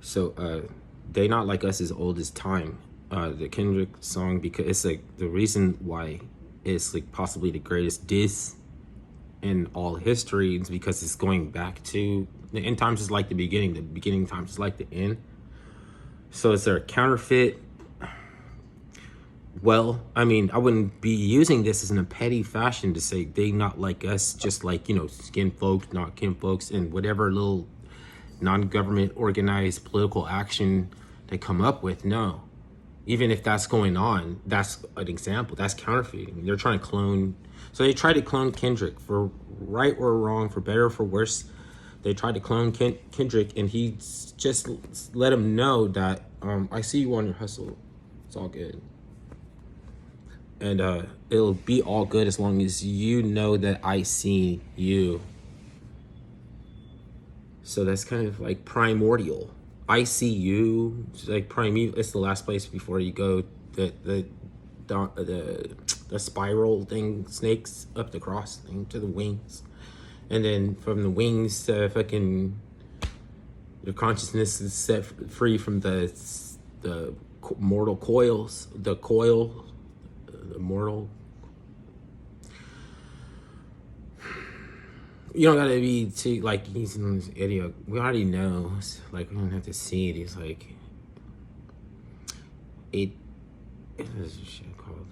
So They Not Like Us is old as time. The Kendrick song, because it's like the reason why it's like possibly the greatest diss in all history is because it's going back to the end times is like the beginning times is like the end. So is there a counterfeit? Well, I mean, I wouldn't be using this as in a petty fashion to say they not like us, just like, skin folks, not kin folks, and whatever little non-government organized political action they come up with. No. Even if that's going on, that's an example. That's counterfeiting. They're trying to clone. So they tried to clone Kendrick for right or wrong, for better or for worse. They tried to clone Kendrick, and he just let him know that I see you on your hustle. It's all good. And it'll be all good as long as you know that I see you. So that's kind of like primordial. I see you. It's like primeval. It's the last place before you go. The spiral thing, snakes up the cross thing to the wings, and then from the wings to fucking your consciousness is set free from the mortal coils. The coil, the mortal. You don't gotta be too like he's in this idiot. We already know. Like we don't have to see it. He's like it. What is this shit called?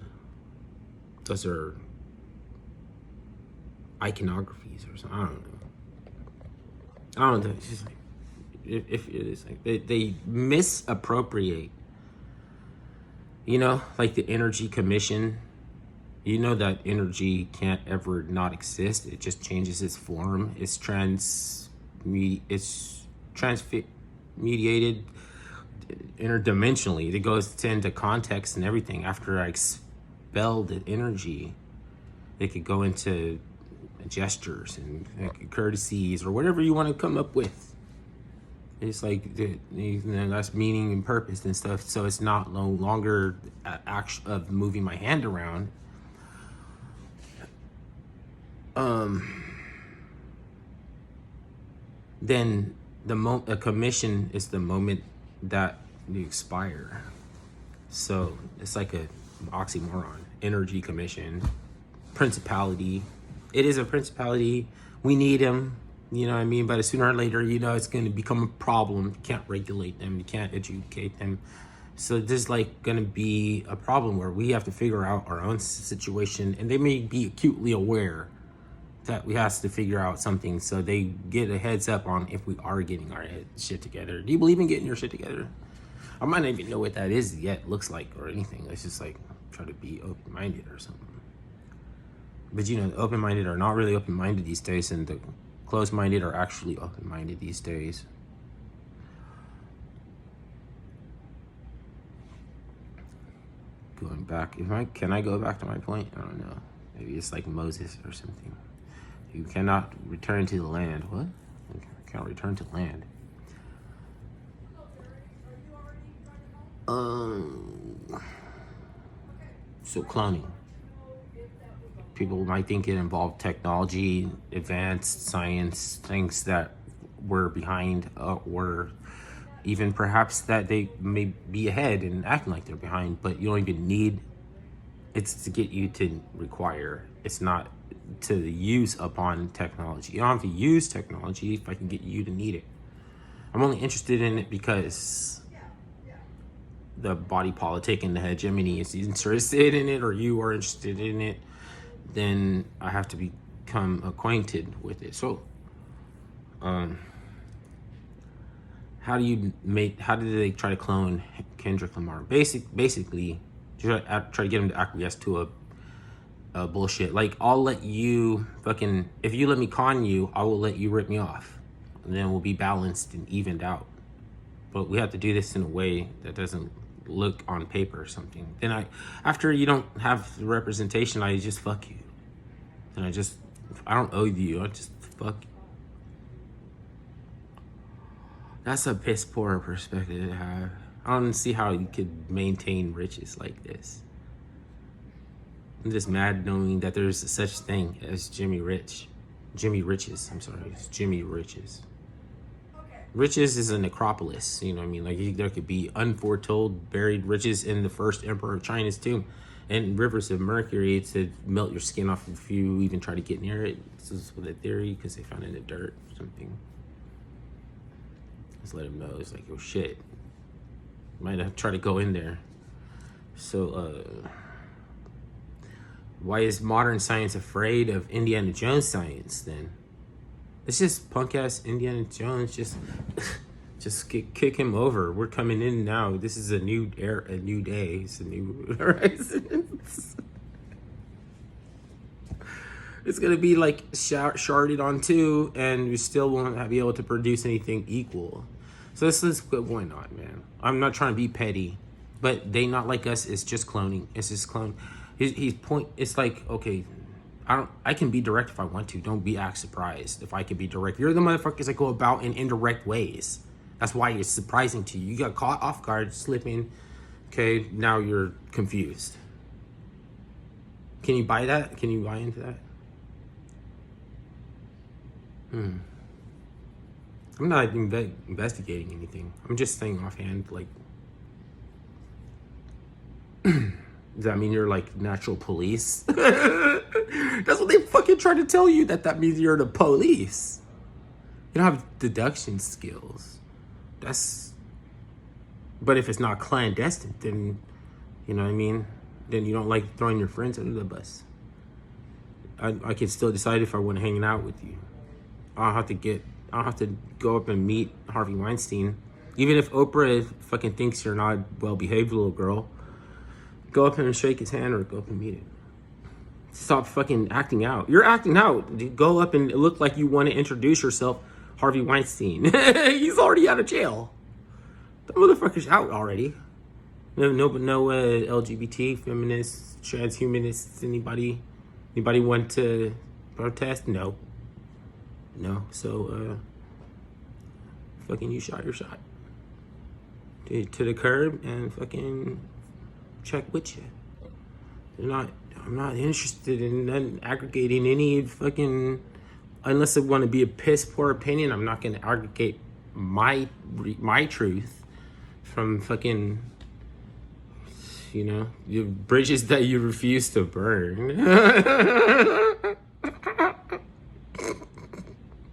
Those are iconographies or something. I don't know. I don't know. It's just like if it is like they misappropriate. Like the Energy Commission. You know that energy can't ever not exist. It just changes its form. It's transmediated interdimensionally. It goes into context and everything. After I expel the energy, it could go into gestures and courtesies or whatever you want to come up with. It's like that's meaning and purpose and stuff. So it's not no longer act of moving my hand around. Then a commission is the moment that you expire. So it's like a oxymoron. Energy commission, principality. It is a principality. We need them. You know what I mean? But sooner or later, it's going to become a problem. You can't regulate them. You can't educate them. So there's like going to be a problem where we have to figure out our own situation, and they may be acutely aware that we have to figure out something, so they get a heads up on if we are getting our shit together. Do you believe in getting your shit together? I might not even know what that is yet, looks like, or anything. It's just like try to be open-minded or something. But the open-minded are not really open-minded these days, and the closed-minded are actually open-minded these days. Going back, can I go back to my point? I don't know. Maybe it's like Moses or something. You cannot return to the land. What? You can't return to land. So cloning. People might think it involved technology, advanced science, things that were behind, or even perhaps that they may be ahead and acting like they're behind, but you don't even need. It's to get you to require. It's not to use upon technology. You don't have to use technology if I can get you to need it. I'm only interested in it because the body politic and the hegemony is interested in it, or you are interested in it. Then I have to become acquainted with it. So, how did they try to clone Kendrick Lamar? Basically, try to get him to acquiesce to a bullshit. Like, I'll let you if you let me con you, I will let you rip me off. And then we'll be balanced and evened out. But we have to do this in a way that doesn't look on paper or something. Then after you don't have the representation, I just fuck you. And I don't owe you, I just fuck you. That's a piss poor perspective to have. I don't see how you could maintain riches like this. I'm just mad knowing that there's such thing as Jimmy Riches. I'm sorry, it's Jimmy Riches. Riches is a necropolis. You know what I mean? Like there could be unforetold buried riches in the first emperor of China's tomb, and rivers of mercury to melt your skin off if you even try to get near it. This is with a theory because they found it in the dirt or something. Just let them know. It's like, oh shit, might have tried to go in there. So why is modern science afraid of Indiana Jones science then? It's just punk ass Indiana Jones. Just kick him over. We're coming in now. This is a new era, a new day. It's a new horizons. It's gonna be like sharded on two, and we still won't be able to produce anything equal. So this is what's going on, man. I'm not trying to be petty, but they not like us. It's just cloning. It's just clone. He's point. It's like, okay, I can be direct if I want to. Don't be act surprised if I can be direct. You're the motherfuckers that go about in indirect ways. That's why it's surprising to you. You got caught off guard, slipping. Okay, now you're confused. Can you buy that? Can you buy into that? I'm not investigating anything. I'm just saying offhand, like, does that mean you're like natural police? That's what they fucking try to tell you, that means you're the police. You don't have deduction skills. But if it's not clandestine, then, you know what I mean? Then you don't like throwing your friends under the bus. I can still decide if I want to hang out with you. I don't have to go up and meet Harvey Weinstein. Even if Oprah fucking thinks you're not a well-behaved little girl, go up and shake his hand or go up and meet him. Stop fucking acting out. You're acting out. Go up and look like you want to introduce yourself, Harvey Weinstein. He's already out of jail. The motherfucker's out already. No LGBT, feminists, transhumanists, anybody want to protest? No. So, fucking you shot your shot. To the curb and fucking check with you. I'm not interested in aggregating any fucking, unless I want to be a piss poor opinion. I'm not going to aggregate my truth from fucking, you know, bridges that you refuse to burn.